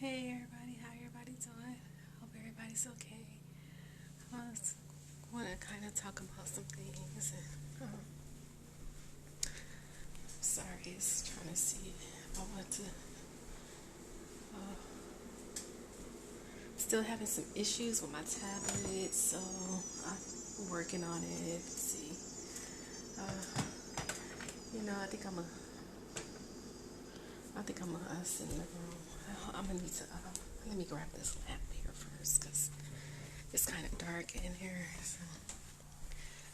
Hey everybody, how everybody doing? Hope everybody's okay. I just want to kind of talk about some things. Sorry, it's trying to see if I want to. Still having some issues with my tablet, so I'm working on it. Let's see. I think I sit in the room. I'm gonna need to. Let me grab this lamp here first, cause it's kind of dark in here. So,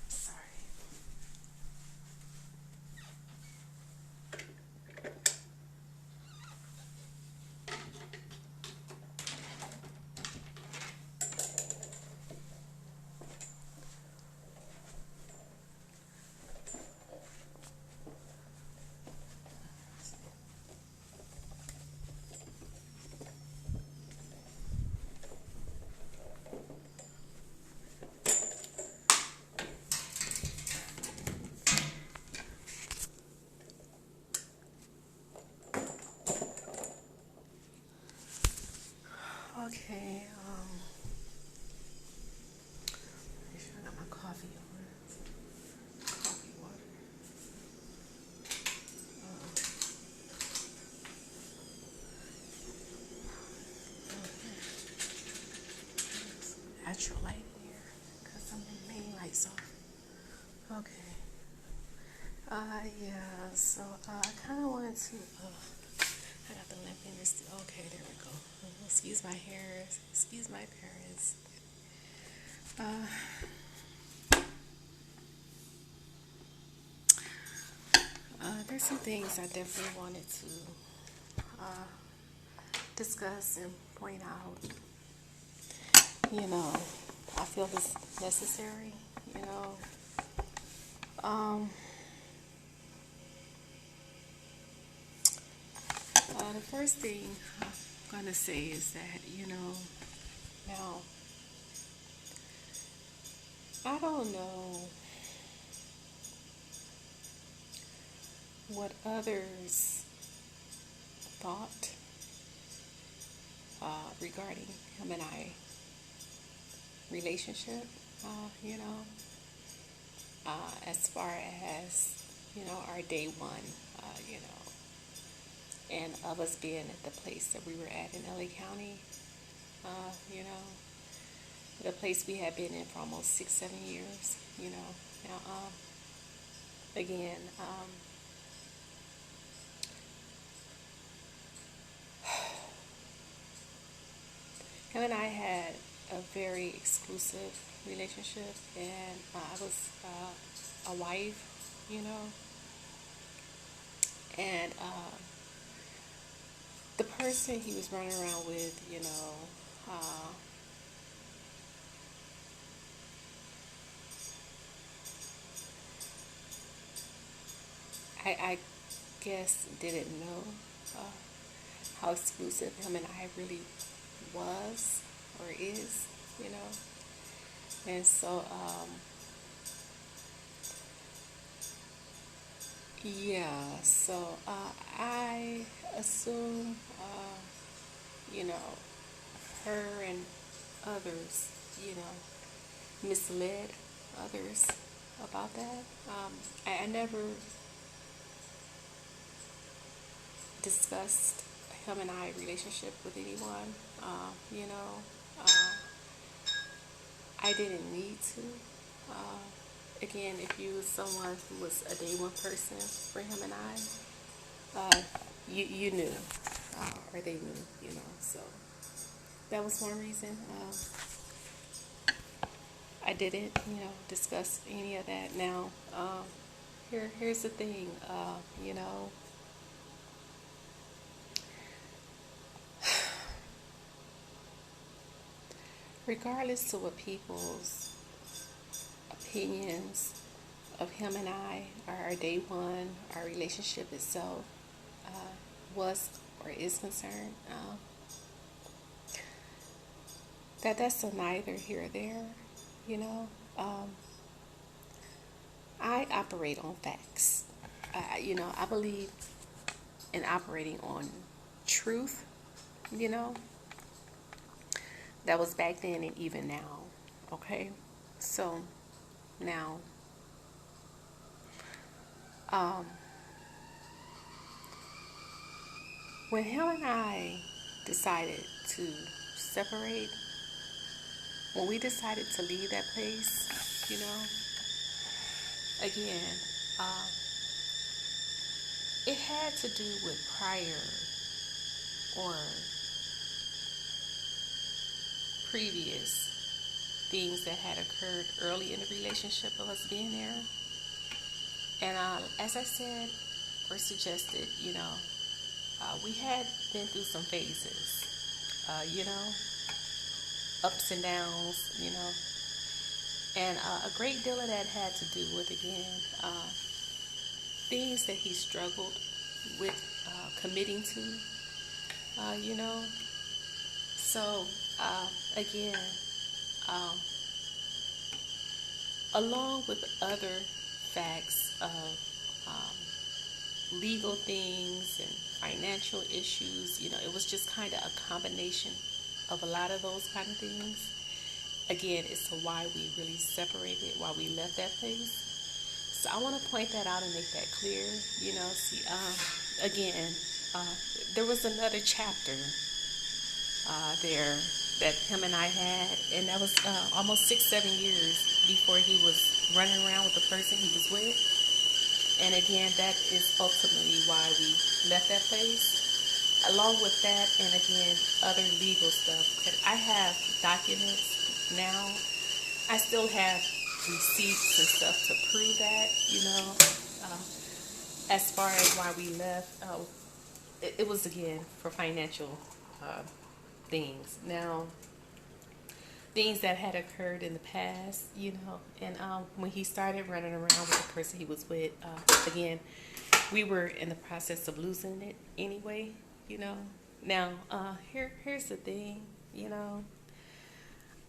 sorry. Okay. Make sure I got my coffee on. Coffee water. Natural light in here, cause some of the main lights off. Okay. Yeah. So I kind of wanted to. I got the lamp in this. Okay, there we go. Excuse my hair. Excuse my parents. Uh, there's some things I definitely wanted to discuss and point out. You know, I feel this necessary. You know, um, the first thing I'm gonna say is that now I don't know what others thought regarding him and I relationship. You know, as far as our day one. You know, and of us being at the place that we were at in LA County. You know, the place we had been in for almost 6, 7 years. You know, now again. Him and I had a very exclusive relationship, and I was a wife, you know, and the person he was running around with, I guess didn't know uh, how exclusive him and I really was or is, you know, and so yeah, so I assume, you know, her and others, you know, misled others about that. I never discussed him and I relationship with anyone. You know, uh, I didn't need to. Again, if you was someone who was a day one person for him and you knew, or they knew, you know. So that was one reason I didn't, discuss any of that. Now, here's the thing, you know, regardless of what people's opinions of him and I, our day one, our relationship itself, was or is concerned, that's a neither here or there, you know. I operate on facts. I believe in operating on truth you know. That was back then and even now. Okay? So now, um, when him and I decided to separate, when we decided to leave that place, again, uh, it had to do with prior or previous things that had occurred early in the relationship of us being there. And as I said or suggested, we had been through some phases, ups and downs, and a great deal of that had to do with, again, things that he struggled with committing to, you know. So, again, um, along with other facts of legal things and financial issues, it was just kind of a combination of a lot of those kind of things. Again, as to why we really separated, why we left that place. So I want to point that out and make that clear. See, again, there was another chapter there that him and I had, and that was almost 6-7 years before he was running around with the person he was with. And again, that is ultimately why we left that place. Along with that, and again, other legal stuff. I have documents now. I still have receipts and stuff to prove that, as far as why we left. It was, again, for financial things. Now, things that had occurred in the past, and when he started running around with the person he was with, again, we were in the process of losing it anyway, Now, here's the thing,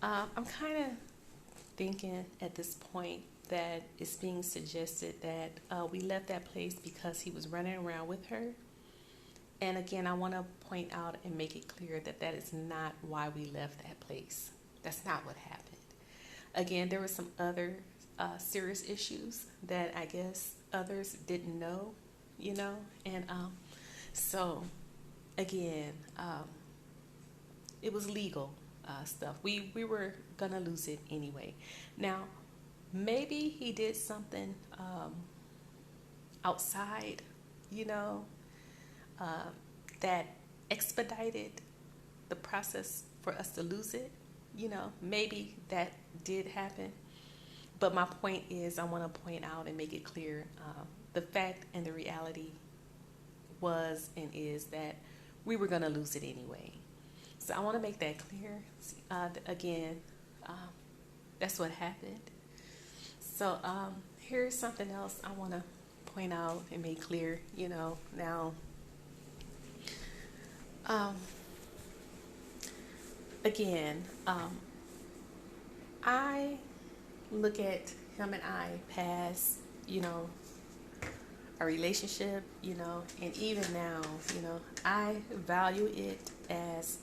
I'm kind of thinking at this point that it's being suggested that we left that place because he was running around with her. And again, I want to point out and make it clear that that is not why we left that place. That's not what happened. Again, there were some other serious issues that I guess others didn't know, and so again, it was legal stuff. We were gonna lose it anyway. Now, maybe he did something outside, that expedited the process for us to lose it. Maybe that did happen. But my point is, I want to point out and make it clear, the fact and the reality was and is that we were going to lose it anyway. So I want to make that clear. Again, that's what happened. So here's something else I want to point out and make clear, now. Again, I look at him and I past, our relationship, and even now, I value it as,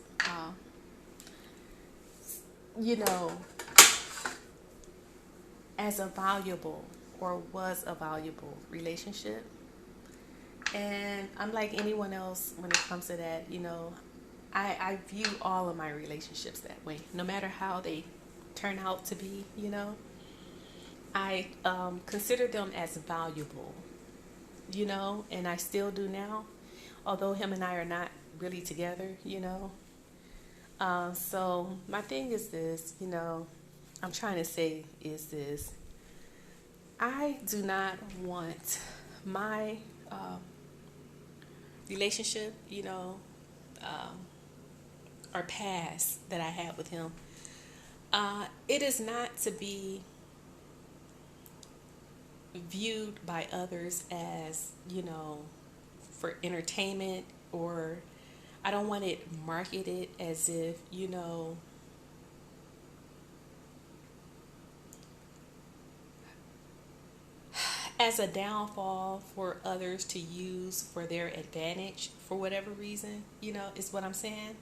as a valuable or was a valuable relationship. And unlike anyone else when it comes to that, I view all of my relationships that way. No matter how they turn out to be, I consider them as valuable, and I still do now, although him and I are not really together, So my thing is this, I'm trying to say is this. I do not want my relationship, or past that I had with him, it is not to be viewed by others as, for entertainment, or I don't want it marketed as if, as a downfall for others to use for their advantage for whatever reason, is what I'm saying.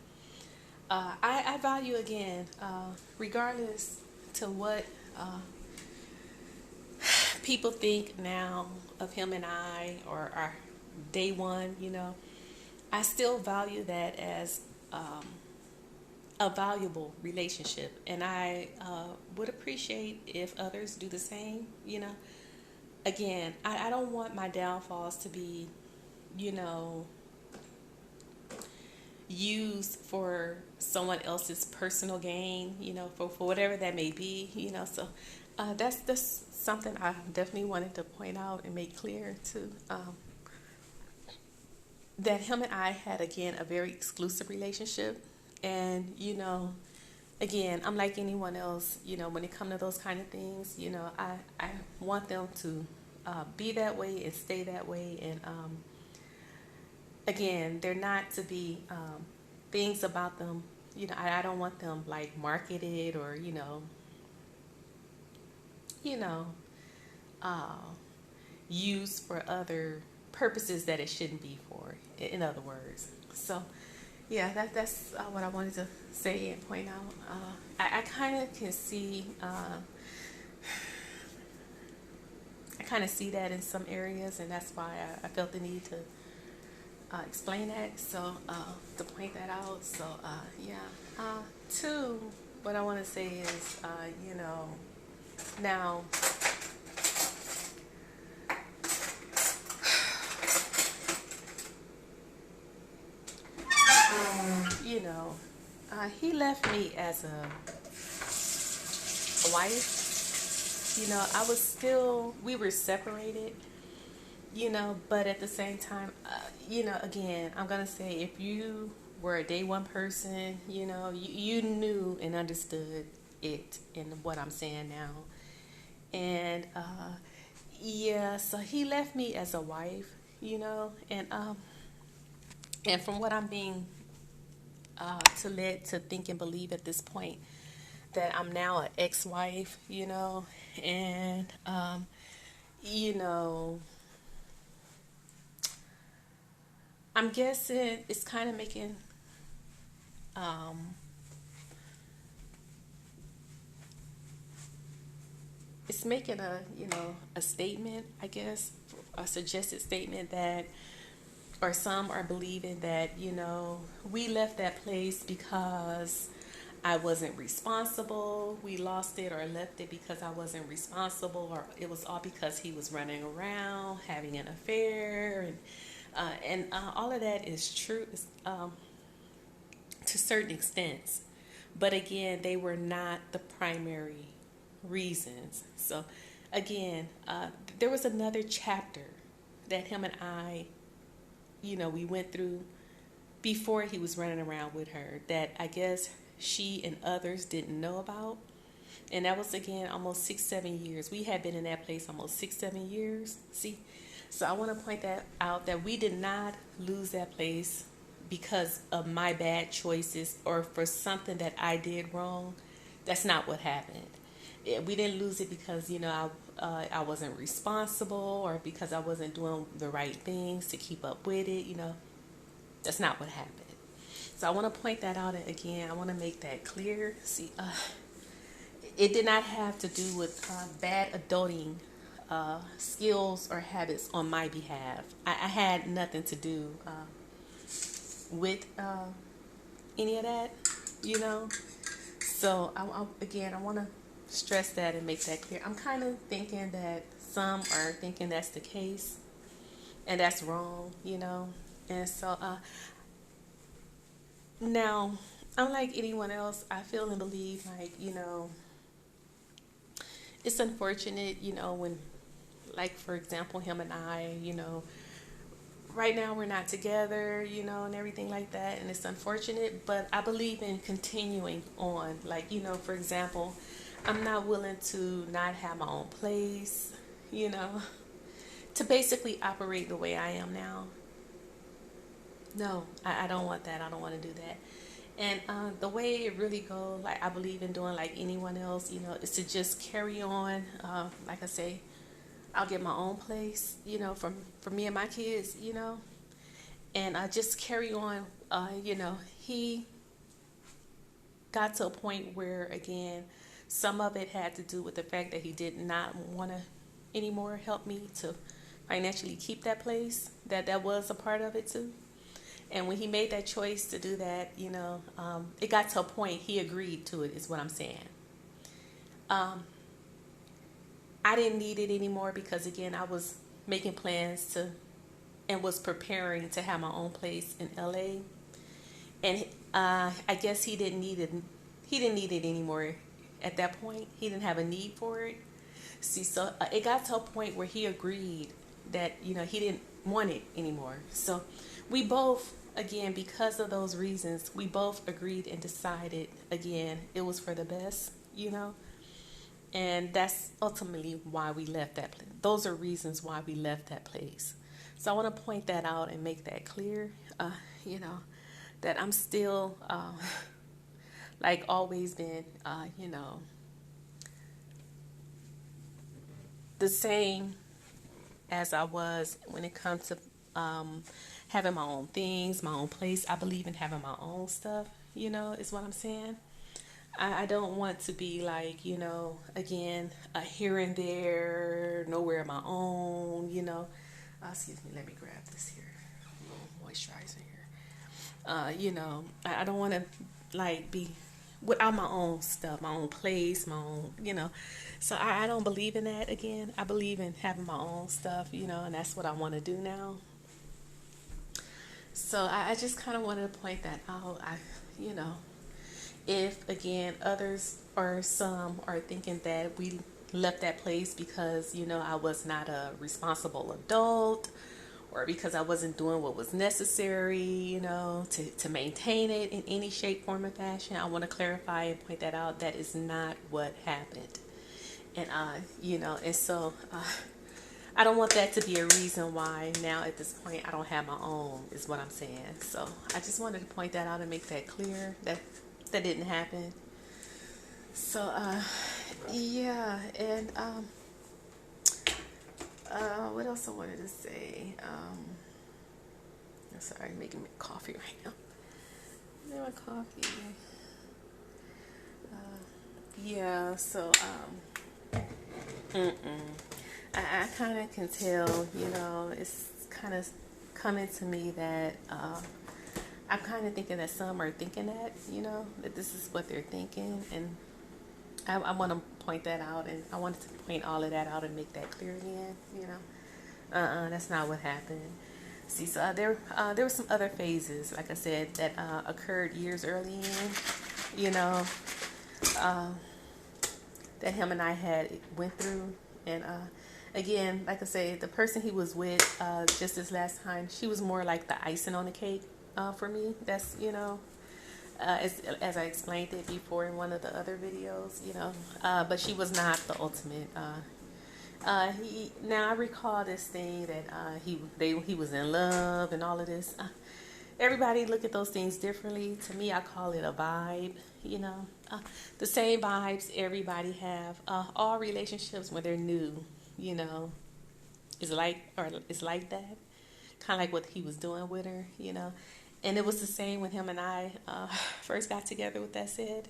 I value again, regardless to what people think now of him and I, or our day one, I still value that as a valuable relationship. And I would appreciate if others do the same, Again, I don't want my downfalls to be, you know, used for someone else's personal gain, for whatever that may be, So that's something I definitely wanted to point out and make clear too. That him and I had, again, a very exclusive relationship. And, again, I'm like anyone else, when it comes to those kind of things, I want them to be that way and stay that way. And, again, they're not to be things about them, I don't want them like marketed or, you know, uh, used for other purposes that it shouldn't be for, in other words. So, yeah, that's what I wanted to say and point out. I kind of can see, I kind of see that in some areas, and that's why I felt the need to explain that. So, to point that out. So, yeah. Two, what I want to say is, now, he left me as a wife. We were separated, but at the same time, again, I'm going to say, if you were a day one person, you knew and understood it in what I'm saying now. And, yeah, so he left me as a wife, and from what I'm being led to think and believe at this point, that I'm now an ex-wife, and you know, I'm guessing it's kind of making um, it's making a statement, I guess, a suggested statement that, or some are believing that, we left that place because I wasn't responsible. We lost it or left it because I wasn't responsible, or it was all because he was running around having an affair, and all of that is true, to certain extents. But again, they were not the primary reasons. So again, there was another chapter that him and I, we went through before he was running around with her, that I guess she and others didn't know about. And that was, again, almost 6-7 years. We had been in that place almost 6-7 years. See? So I want to point that out, that we did not lose that place because of my bad choices or for something that I did wrong. That's not what happened. We didn't lose it because, I wasn't responsible, or because I wasn't doing the right things to keep up with it. That's not what happened. So I want to point that out again. I want to make that clear. See, it did not have to do with bad adulting skills or habits on my behalf. I had nothing to do with any of that, So again, I want to stress that and make that clear. I'm kind of thinking that some are thinking that's the case, and that's wrong, And so now, unlike anyone else, I feel and believe, like, it's unfortunate, when, like, for example, him and I, right now we're not together, and everything like that, and it's unfortunate, but I believe in continuing on. Like, for example, I'm not willing to not have my own place, to basically operate the way I am now. No, I don't want that. I don't want to do that. And the way it really goes, like, I believe in doing like anyone else, is to just carry on. Like I say, I'll get my own place, for me and my kids, and I just carry on. He got to a point where, again, some of it had to do with the fact that he did not want to anymore help me to financially keep that place. That was a part of it too. And when he made that choice to do that, it got to a point he agreed to it, is what I'm saying. I didn't need it anymore because, again, I was making plans to and was preparing to have my own place in LA. And I guess he didn't need it. He didn't need it anymore at that point. He didn't have a need for it. See, so it got to a point where he agreed that, he didn't want it anymore. So we both, again, because of those reasons, we both agreed and decided, again, it was for the best, and that's ultimately why we left that place. Those are reasons why we left that place. So I want to point that out and make that clear, that I'm still, like always been, the same as I was when it comes to having my own things, my own place. I believe in having my own stuff, is what I'm saying. I don't want to be like, again, here and there, nowhere of my own, excuse me, let me grab this here, a little moisturizer here. I don't want to like be without my own stuff, my own place, my own, So I don't believe in that. Again, I believe in having my own stuff, and that's what I want to do now. So I just kind of wanted to point that out. If, again, others or some are thinking that we left that place because, I was not a responsible adult, or because I wasn't doing what was necessary, to maintain it in any shape, form, or fashion, I want to clarify and point that out. That is not what happened. And, and so I don't want that to be a reason why now at this point I don't have my own, is what I'm saying. So I just wanted to point that out and make that clear, that didn't happen. So, yeah, and what else I wanted to say? I'm sorry, I'm making coffee right now. I'm making coffee. Yeah, so, I kind of can tell, it's kind of coming to me that, I'm kind of thinking that some are thinking that this is what they're thinking. And I want to point that out, and I wanted to point all of that out and make that clear again, that's not what happened. See, so there were some other phases, like I said, that occurred years early that him and I had went through. And again, like I say, the person he was with just this last time, she was more like the icing on the cake for me. That's, as I explained it before in one of the other videos, but she was not the ultimate. Now I recall this thing that he was in love and all of this. Everybody look at those things differently. To me, I call it a vibe. The same vibes everybody have. All relationships when they're new, is like that. Kind of like what he was doing with her, And it was the same when him and I first got together. With that said,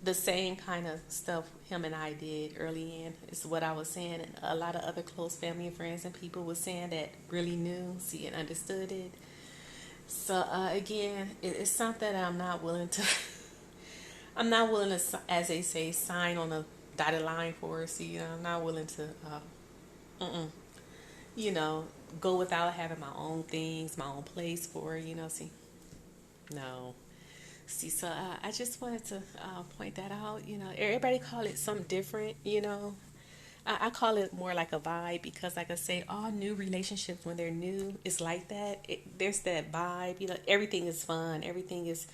the same kind of stuff him and I did early in is what I was saying, and a lot of other close family and friends and people were saying that really knew, see, and understood it. So again, it's something that I'm not willing to. I'm not willing to, as they say, sign on a dotted line for. See, I'm not willing to. Go without having my own things, my own place for, see, no. See, so I just wanted to point that out, everybody call it something different, I call it more like a vibe because, like I say, all new relationships, when they're new, it's like that. There's that vibe, everything is fun, everything is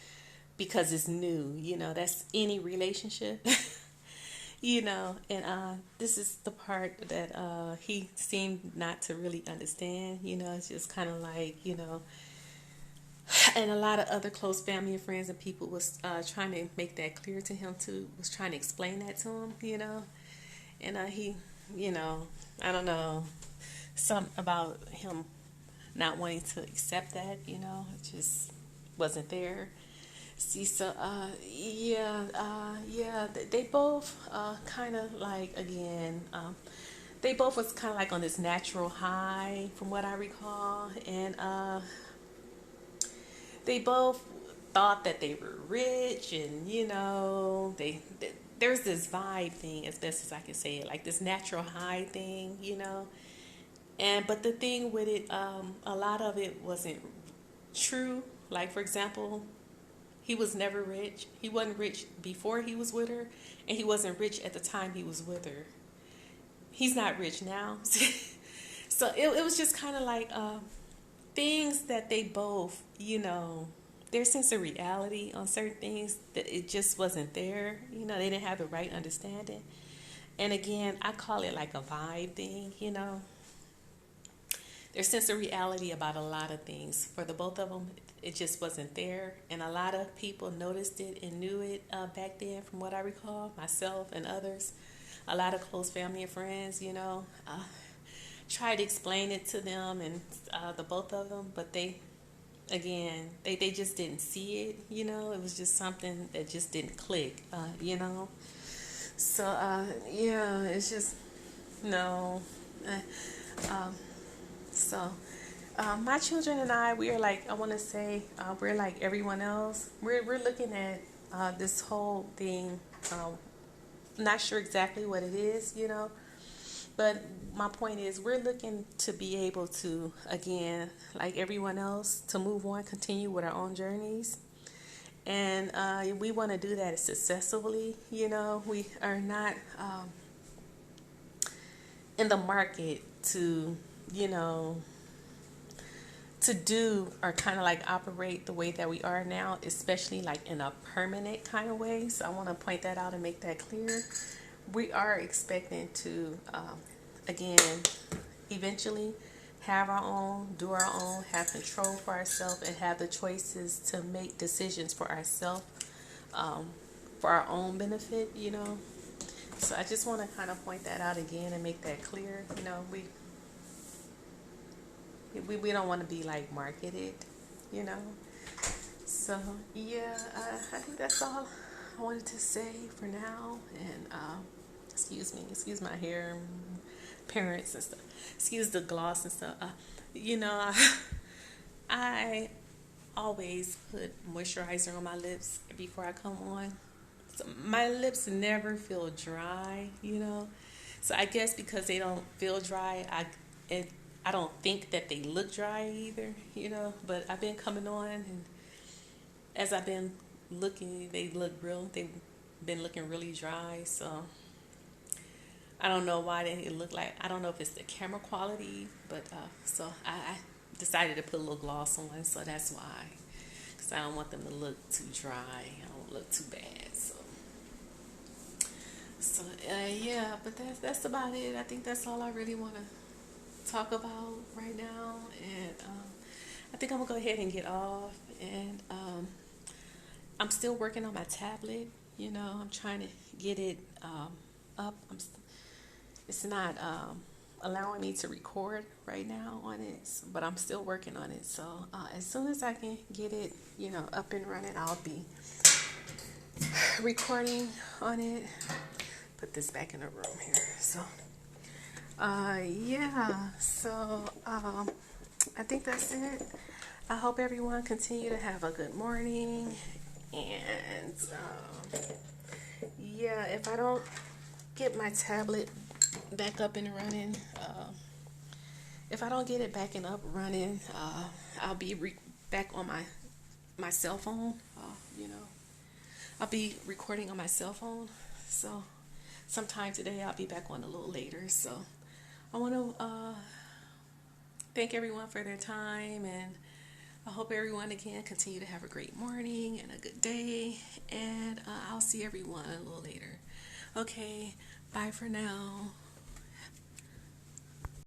because it's new, that's any relationship. And this is the part that he seemed not to really understand, it's just kind of like, and a lot of other close family and friends and people was trying to make that clear to him too, was trying to explain that to him, and he you know, I don't know, something about him not wanting to accept that, it just wasn't there. See, so yeah, they both kind of like again, they both was kind of like on this natural high, from what I recall, and they both thought that they were rich, and there's this vibe thing, as best as I can say it, like this natural high thing. And but the thing with it, a lot of it wasn't true. Like, for example, he was never rich. He wasn't rich before he was with her, and he wasn't rich at the time he was with her. He's not rich now. So it was just kind of like things that they both, their sense of reality on certain things, that it just wasn't there. They didn't have the right understanding. And again, I call it like a vibe thing. Their sense of reality about a lot of things. For the both of them, it just wasn't there. And a lot of people noticed it and knew it back then, from what I recall, myself and others. A lot of close family and friends, tried to explain it to them, and the both of them, but they just didn't see it. It was just something that just didn't click. So, yeah, it's just, no. Um, So, my children and I, we are like, I want to say, we're like everyone else. We're looking at this whole thing. Not sure exactly what it is. But my point is, we're looking to be able to, again, like everyone else, to move on, continue with our own journeys. And we want to do that successfully. We are not in the market you know, to do or kind of like operate the way that we are now, especially like in a permanent kind of way. So I want to point that out and make that clear. We are expecting to, again, eventually have our own, do our own, have control for ourselves, and have the choices to make decisions for ourselves, for our own benefit. So I just want to kind of point that out again and make that clear. We don't want to be like marketed, you know. So yeah, I think that's all I wanted to say for now. And excuse my hair, parents and stuff. Excuse the gloss and stuff. You know, I always put moisturizer on my lips before I come on. So my lips never feel dry. So I guess because they don't feel dry, I don't think that they look dry either. But I've been coming on, and as I've been looking, they've been looking really dry. So I don't know why they look like, I don't know if it's the camera quality, but so I decided to put a little gloss on, so that's why. Because I don't want them to look too dry. I don't look too bad, so yeah, but that's about it. I think that's all I really want to talk about right now, and I think I'm gonna go ahead and get off. And I'm still working on my tablet. I'm trying to get it up. It's not allowing me to record right now on it, but I'm still working on it. So as soon as I can get it, up and running, I'll be recording on it. Put this back in the room here. So yeah, so I think that's it. I hope everyone continue to have a good morning. And yeah, if I don't get my tablet back up and running, if I don't get it back and up running, I'll be back on my cell phone. I'll be recording on my cell phone. So sometime today I'll be back on a little later. So I want to thank everyone for their time, and I hope everyone again continue to have a great morning and a good day, and I'll see everyone a little later. Okay, bye for now.